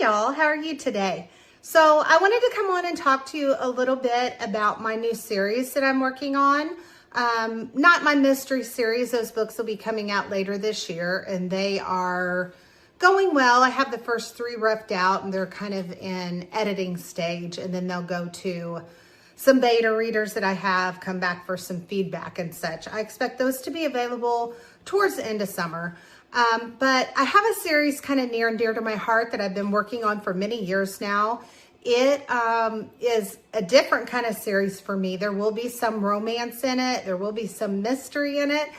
y'all, how are you today? So I wanted to come on and talk to you a little bit about my new series that I'm working on. Not my mystery series, those books will be coming out later this year and they are going well. I have the first 3 roughed out and they're kind of in editing stage, and then they'll go to some beta readers that I have come back for some feedback and such. I expect those to be available towards the end of summer. But I have a series kind of near and dear to my heart that I've been working on for many years now. It is a different kind of series for me. There will be some romance in it. There will be some mystery in it,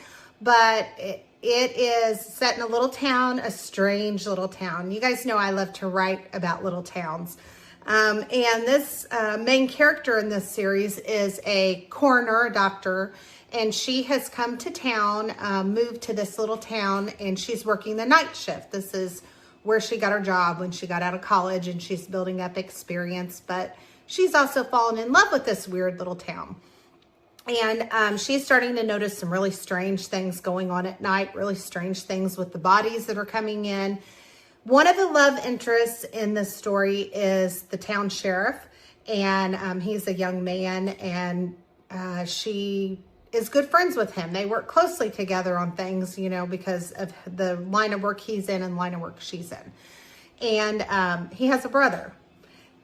but it is set in a little town, a strange little town. You guys know I love to write about little towns. And this main character in this series is a coroner, a doctor, and she has come to town, moved to this little town, and she's working the night shift. This is where she got her job when she got out of college, and she's building up experience, but she's also fallen in love with this weird little town. And she's starting to notice some really strange things going on at night, really strange things with the bodies that are coming in. One of the love interests in this story is the town sheriff, and he's a young man, and she is good friends with him. They work closely together on things, you know, because of the line of work he's in and line of work she's in. And he has a brother,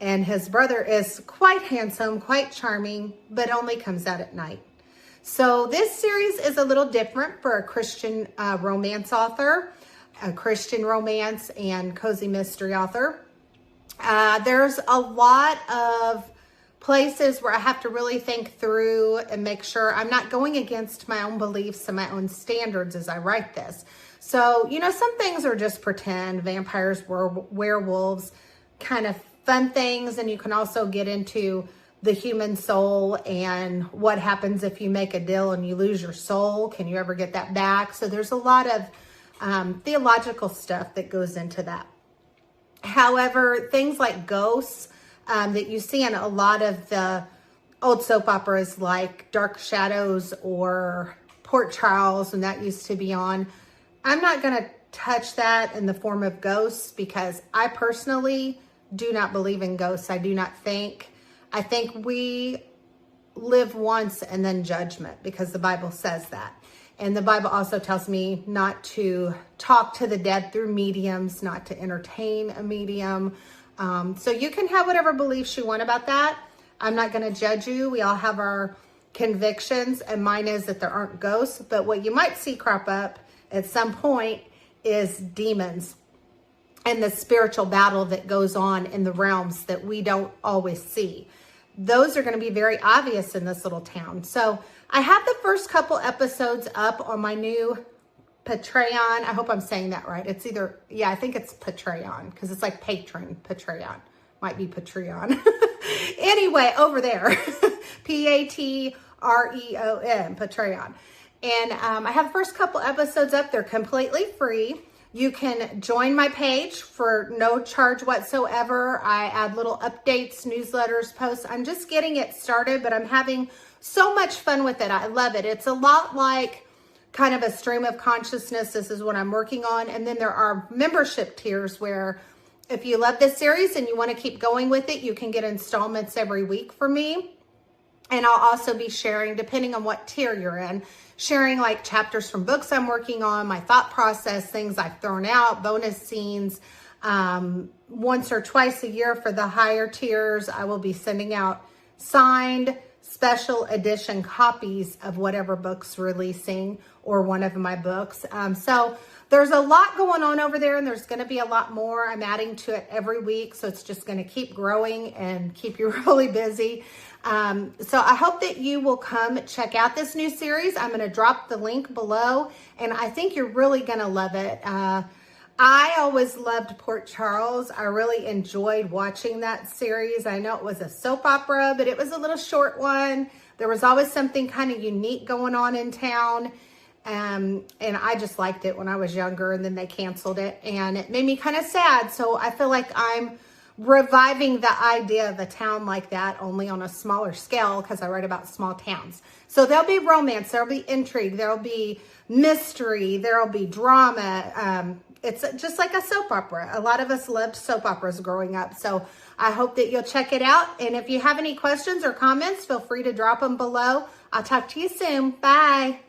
and his brother is quite handsome, quite charming, but only comes out at night. So this series is a little different for a Christian romance author, a Christian romance and cozy mystery author. There's a lot of places where I have to really think through and make sure I'm not going against my own beliefs and my own standards as I write this. So, you know, some things are just pretend, vampires, werewolves, kind of fun things. And you can also get into the human soul and what happens if you make a deal and you lose your soul. Can you ever get that back? So there's a lot of theological stuff that goes into that. However, things like ghosts, that you see in a lot of the old soap operas like Dark Shadows or Port Charles, and that used to be on. I'm not going to touch that in the form of ghosts because I personally do not believe in ghosts. I think we live once and then judgment, because the Bible says that. And the Bible also tells me not to talk to the dead through mediums, not to entertain a medium. So you can have whatever beliefs you want about that. I'm not going to judge you. We all have our convictions, and mine is that there aren't ghosts. But what you might see crop up at some point is demons and the spiritual battle that goes on in the realms that we don't always see. Those are going to be very obvious in this little town. So I have the first couple episodes up on my new Patreon. I hope I'm saying that right. It's either, I think it's Patreon, because it's like patron, Patreon. Might be Patreon. Anyway, over there, Patreon, Patreon. And I have the first couple episodes up. They're completely free. You can join my page for no charge whatsoever. I add little updates, newsletters, posts. I'm just getting it started, but I'm having so much fun with it. I love it. It's a lot like kind of a stream of consciousness. This is what I'm working on. And then there are membership tiers where if you love this series and you want to keep going with it, you can get installments every week from me. And I'll also be sharing, depending on what tier you're in, sharing like chapters from books I'm working on, my thought process, things I've thrown out, bonus scenes. Once or twice a year for the higher tiers, I will be sending out signed special edition copies of whatever book's releasing or one of my books. So there's a lot going on over there, and there's going to be a lot more. I'm adding to it every week, so it's just going to keep growing and keep you really busy. So I hope that you will come check out this new series. I'm going to drop the link below, and I think you're really going to love it. I always loved Port Charles. I really enjoyed watching that series. I know it was a soap opera, but it was a little short one. There was always something kind of unique going on in town. And I just liked it when I was younger, and then they canceled it, and it made me kind of sad. So I feel like I'm reviving the idea of a town like that, only on a smaller scale, because I write about small towns. So there'll be romance, there'll be intrigue, there'll be mystery, there'll be drama. It's just like a soap opera. A lot of us loved soap operas growing up. So I hope that you'll check it out. And if you have any questions or comments, feel free to drop them below. I'll talk to you soon. Bye.